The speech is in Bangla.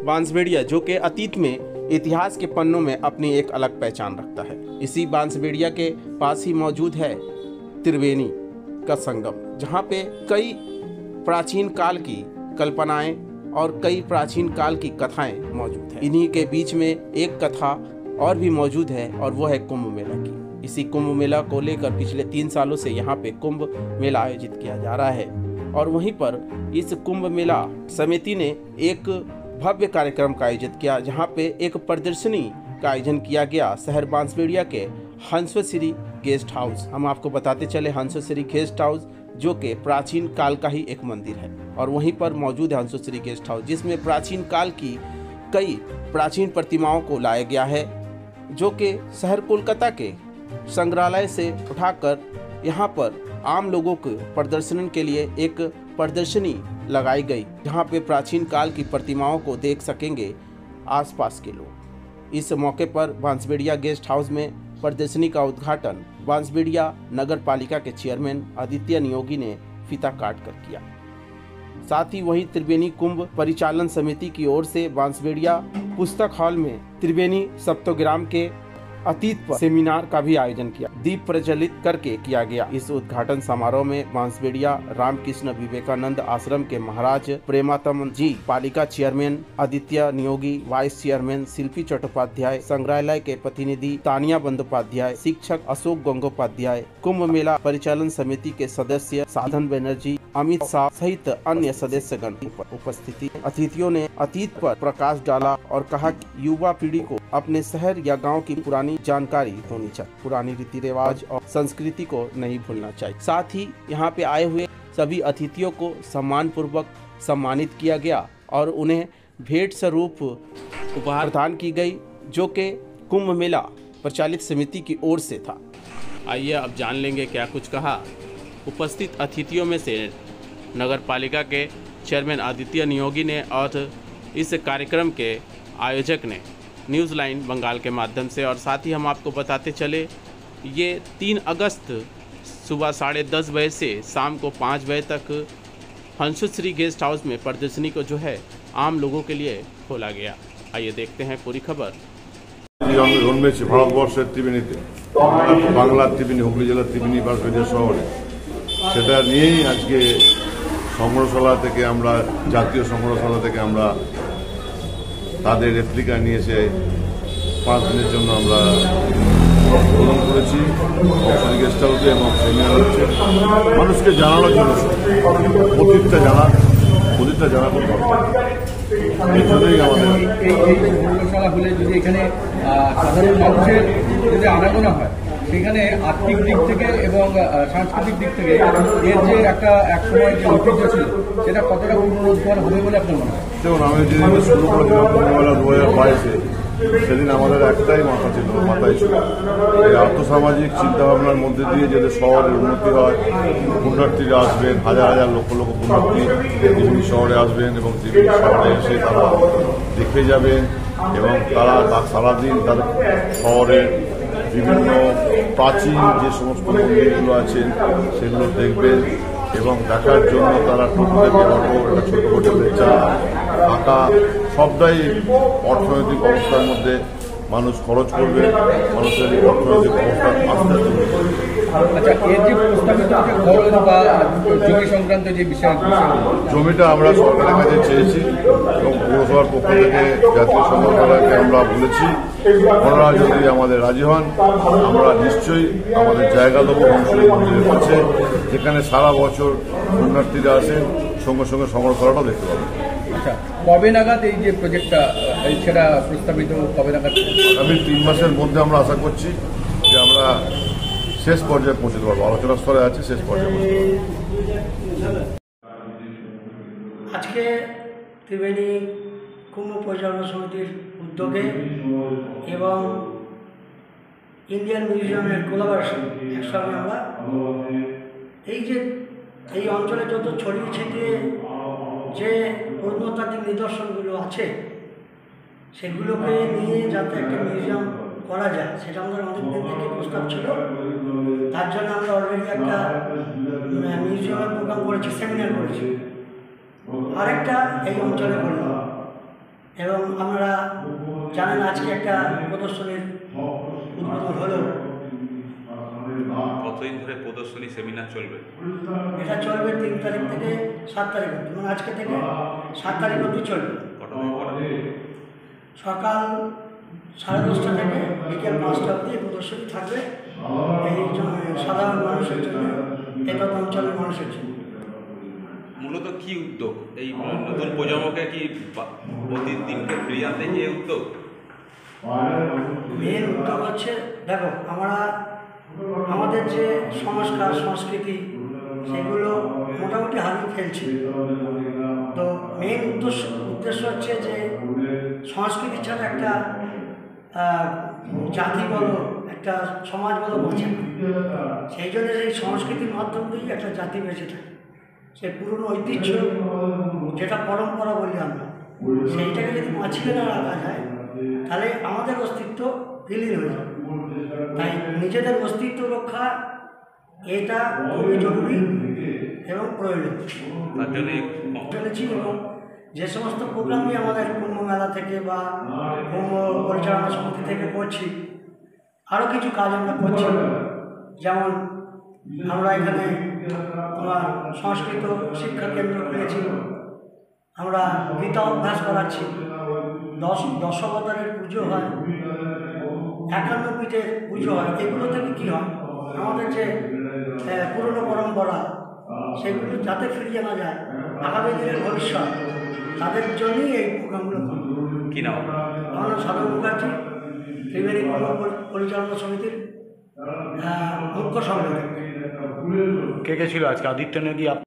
बांसबेड़िया जो कि अतीत में इतिहास के पन्नों में अपनी एक अलग पहचान रखता है। इसी बांसबेड़िया के पास ही मौजूद है त्रिवेणी का संगम, जहाँ पे कई प्राचीन काल की कल्पनाएं और कई प्राचीन काल की कथाएं मौजूद हैं। इन्हीं के बीच में एक कथा और भी मौजूद है और वो है कुंभ मेला की। इसी कुंभ मेला को लेकर पिछले 3 सालों से यहाँ पे कुंभ मेला आयोजित किया जा रहा है और वहीं पर इस कुंभ मेला समिति ने एक भव्य कार्यक्रम का आयोजित किया, जहाँ पे एक प्रदर्शनी का आयोजन किया गया शहर बांसबेड़िया के हंसश्री गेस्ट हाउस। हम आपको बताते चले, हंसश्री गेस्ट हाउस जो कि प्राचीन काल का ही एक मंदिर है और वहीं पर मौजूद है हंसश्री गेस्ट हाउस, जिसमें प्राचीन काल की कई प्राचीन प्रतिमाओं को लाया गया है, जो कि शहर कोलकाता के संग्रहालय से उठाकर यहाँ पर आम लोगों को प्रदर्शन के लिए एक प्रदर्शनी लगाई गई, जहाँ पे प्राचीन काल की प्रतिमाओं को देख सकेंगे आसपास के लोग। इस मौके पर बांसबेड़िया गेस्ट हाउस में प्रदर्शनी का उद्घाटन बांसबेड़िया नगर पालिका के चेयरमैन आदित्य नियोगी ने फीता काट कर किया। साथ ही वहीं त्रिवेणी कुंभ परिचालन समिति की ओर से बांसबेड़िया पुस्तक हॉल में त्रिवेणी सप्तग्राम के अतीत पर सेमिनार का भी आयोजन किया, दीप प्रज्वलित करके किया गया। इस उद्घाटन समारोह में बांसबेड़िया रामकृष्ण विवेकानंद आश्रम के महाराज प्रेमातम जी, पालिका chairman Aditya Niyogi, vice chairman Shilpi Chattopadhyay, संग्रहालय के प्रतिनिधि तानिया बंदोपाध्याय, शिक्षक अशोक गंगोपाध्याय, कुंभ मेला परिचालन समिति के सदस्य साधन बनर्जी, अमित शाह सहित अन्य सदस्यगण उपस्थिति। अतिथियों ने अतीत पर प्रकाश डाला और कहा कि युवा पीढ़ी को अपने शहर या गांव की पुरानी जानकारी होनी चाहिए, पुरानी रीति रिवाज और संस्कृति को नहीं भूलना चाहिए। साथ ही यहाँ पे आए हुए सभी अतिथियों को सम्मान पूर्वक सम्मानित किया गया और उन्हें भेंट स्वरूप उपहार प्रदान की गई, जो कि कुंभ मेला परिचालित समिति की ओर से था। आइए अब जान लेंगे क्या कुछ कहा उपस्थित अतिथियों में से नगर पालिका के चेयरमैन आदित्य नियोगी ने और इस कार्यक्रम के आयोजक ने न्यूज़ लाइन बंगाल के माध्यम से। और साथ ही हम आपको बताते चले, ये 3 अगस्त सुबह 10:30 बजे से शाम को 5 बजे तक हंसश्री गेस्ट हाउस में प्रदर्शनी को जो है आम लोगों के लिए खोला गया। आइए देखते हैं पूरी खबर। जन्मेছি ভারতবর্ষের ত্রিবেণীতে, বাংলার ত্রিবেণী, হুগলি জেলার ত্রিবেণী বাঁশবেড়িয়া শহরে। সেটা নিয়েই আজকে সংগ্রহশালা থেকে আমরা, জাতীয় সংগ্রহশালা থেকে আমরা তাদের রেপ্লিকা নিয়ে এসে 5 দিনের জন্য আমরা উদ্বোধন করেছি গেস্ট হাউসে এবং সেমিনার হচ্ছে মানুষকে জানানোর জন্য, অতীতটা জানা খুব দরকার। এই জন্যই আমাদের সংগ্রহশালা হলে যদি এখানে সাধারণ মানুষের যদি আনাগোনা হয়, সেখানে আর্থিক দিক থেকে এবং সাংস্কৃতিক দিক থেকে এর যে একটা একসময় যে ঐতিহ্য ছিল সেটা কতটা পুনরুদ্ধার হবে বলে আপনার মনে হয়? দেখুন, আমি যেদিন শুরু করেছিলাম কুম্ভমেলা 2022-এ, সেদিন আমাদের একটাই মাথায় ছিল এই আর্থসামাজিক চিন্তাভাবনার মধ্যে দিয়ে যাতে শহরের উন্নতি হয়, পুণ্যার্থীরা আসবেন, হাজার হাজার লক্ষ লক্ষ পুণ্যার্থী ত্রিবেণী শহরে আসবেন এবং ত্রিবেণী শহরে এসে তারা দেখে যাবেন এবং তারা সারাদিন তার শহরের বিভিন্ন প্রাচীন যে সমস্ত মন্দিরগুলো আছেন সেগুলো দেখবেন এবং দেখার জন্য তারা টোটো থেকে অটো, একটা ছোটো হোটেলে চা, থাকা সবটাই অর্থনৈতিক অবস্থার মধ্যে মানুষ খরচ করবে, মানুষের অর্থনৈতিক অবস্থা আস্তে জমিটা আমরা সরকারের কাছে চেয়েছি এবং পৌরসভার পক্ষ থেকে জাতীয় সংগ্রহশালাকে আমরা বলেছি, ওনারা যদি আমাদের রাজি হন আমরা নিশ্চয়ই আমাদের জায়গা দেবো হংসলী মন্দিরের কাছে, যেখানে সারা বছর পুণ্যার্থীরা আসেন, সঙ্গে সঙ্গে সংগ্রহশালাটাও দেখতে পাবেন। আচ্ছা, কবে নাগাদ এই যে প্রজেক্টটা সেটা প্রস্তাবিত কবে নাগাদ? আগামী 3 মাসের মধ্যে আমরা আশা করছি যে আমরা শেষ পর্যায়ে পৌঁছতে পারবো, আলোচনা স্তরে আছে, শেষ পর্যায়ে পৌঁছতে পারবো। আজকে ত্রিবেণী কুম্ভ পরিচালনা সমিতির উদ্যোগে এবং ইন্ডিয়ান মিউজিয়ামের কোলাবোরেশন একসঙ্গে আমরা এই অঞ্চলে যত ছড়িয়ে ছিটিয়ে যে প্রত্নতাত্ত্বিক নিদর্শনগুলো আছে সেগুলোকে নিয়ে যাতে একটা মিউজিয়াম করা যায়, সেটা আমাদের অনেক দিন থেকে প্রস্তাব ছিল। তার জন্য আমরা অলরেডি একটা মিউজিয়ামের প্রোগ্রাম করেছি, সেমিনার করেছি। আরেকটা এই অঞ্চলে করলাম। এবং আপনারা জানেন আজকে একটা প্রদর্শনীর উদ্বোধন হলো। কতদিন ধরে প্রদর্শনী সেমিনার চলবে? এটা চলবে 3 তারিখ থেকে 7 তারিখ অবধি, মানে আজকে থেকে 7 তারিখ অবধি চলবে। কটা থেকে কটা? সকাল 10:30টা থেকে বিকেল 5টা অবধি এই প্রদর্শনী থাকবে। এই সাধারণ মানুষের জন্য, এটা অঞ্চলের মানুষের জন্য। মূলত কি উদ্যোগ? এই নতুন প্রজন্মকে কি প্রতিদিনকে ফিরিয়ে আনতে কি এই উদ্যোগ? মেন উদ্যোগ হচ্ছে, দেখো আমরা আমাদের যে সংস্কার সংস্কৃতি সেগুলো মোটামুটি হারিয়ে ফেলছি। তো মেন উদ্দেশ্য হচ্ছে যে সংস্কৃতি ছাড়া একটা জাতি বলো, একটা সমাজ বলো বাঁচে না। সেই জন্য সেই সংস্কৃতির মাধ্যম দিয়েই একটা জাতি বেঁচে থাকে। সে পুরনো ঐতিহ্য, যেটা পরম্পরা বলি আমরা, সেইটাকে যদি বাঁচিয়ে না রাখা যায় তাহলে আমাদের অস্তিত্ব বিলীন হয়ে যাবে। তাই নিজেদের অস্তিত্ব রক্ষা এটা খুবই জরুরি এবং প্রয়োজন। তার জন্য চলেছি এবং যে সমস্ত প্রোগ্রামই আমাদের কুম্ভ মেলা থেকে বা কুম্ভ পরিচালনা সমিতি থেকে করছি, আরও কিছু কাজ আমরা করছি। যেমন আমরা এখানে তোমার সংস্কৃত শিক্ষা কেন্দ্র খুলেছি, আমরা গীতা অভ্যাস করাচ্ছি, দশাবতারের পুজো হয়, 51 পীঠের পুজো হয়। এগুলো থেকে কী হয়, আমাদের যে পুরনো পরম্পরা সেগুলো যাতে ফিরিয়ে আনা যায়, আগামী দিনের ভবিষ্যৎ তাদের জন্যই এই প্রোগ্রামগুলো। কি নাম? আমার নাম সাধু মুখার্জি, ত্রিবেণী পরিচালনা সমিতির মুখ্য সম্পাদক। কে কে ছিল আজকে? আদিত্য নাকি